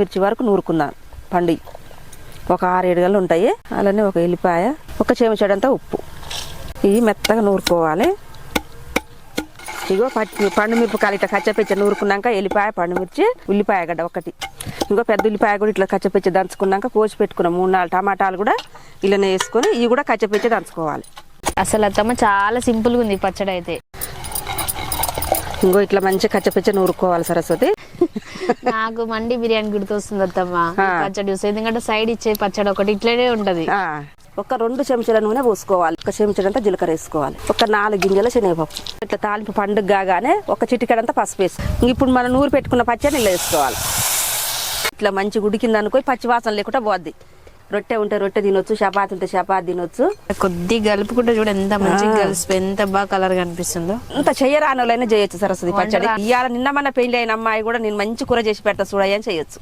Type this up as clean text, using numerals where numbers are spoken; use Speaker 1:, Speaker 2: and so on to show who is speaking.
Speaker 1: మిర్చి వరకు నూరుకుందాం పండు ఒక 6-7 గళ్ళు ఉంటాయి. అలానే ఒక ఎల్లిపాయ, ఒక చెంచాడంతా ఉప్పు, ఇవి మెత్తగా నూరుకోవాలి. ఇగో పండు మిరపకాయలు ఇట్లా కచ్చపెచ్చ నూరుకున్నాక ఎల్లిపాయ, పండుమిర్చి, ఉల్లిపాయ గడ్డ ఒకటి, ఇంకో పెద్ద ఉల్లిపాయ కూడా ఇట్లా కచ్చపెచ్చ దంచుకున్నాక కోసి పెట్టుకున్నాం 3-4 టమాటాలు కూడా ఇలానే వేసుకొని ఇవి కూడా కచ్చపెచ్చ దంచుకోవాలి.
Speaker 2: అసలు అత్తమ్మ చాలా సింపుల్గా ఉంది పచ్చడి అయితే.
Speaker 1: ఇంకో ఇట్లా మంచిగా కచ్చపెచ్చ నూరుకోవాలి సరస్వతి.
Speaker 2: నాకు మండి బిర్యానీ గుర్తొస్తుంది అత్తమ్మ పచ్చడి చూస్తే, ఎందుకంటే సైడ్ ఇచ్చే పచ్చడి ఒకటి ఇట్లనే ఉంటది.
Speaker 1: ఒక 2 చెంచాల నూనె పోసుకోవాలి, ఒక చెంచాడంతా జీలకర్ర వేసుకోవాలి, ఒక 4 గింజల శనగపప్పు, ఇట్లా తాలింపు పండుగ కాగానే ఒక చిటికెడంతా పసుపు వేసి ఇప్పుడు మనం నూరు పెట్టుకున్న పచ్చడి ఇలా వేసుకోవాలి. ఇట్లా మంచి ఉడికింది అనుకో పచ్చి వాసన లేకుండా పోద్ది. రొట్టె ఉంటే రొట్టె తినొచ్చు, చపాతి ఉంటే చపాతి తినొచ్చు.
Speaker 2: కొద్దిగా కలుపుకుంటే చూడ ఎంత మంచిగా కలిసి ఎంత బాగా కలర్ కనిపిస్తుందో.
Speaker 1: అంత చెయ్యరానోళ్ళైనా చేయొచ్చు సరస్వతి పచ్చడి. ఇవాళ నిన్న మన పెళ్లి అయిన అమ్మాయి కూడా నేను మంచి కూర చేసి పెడతా చూడని చేయొచ్చు.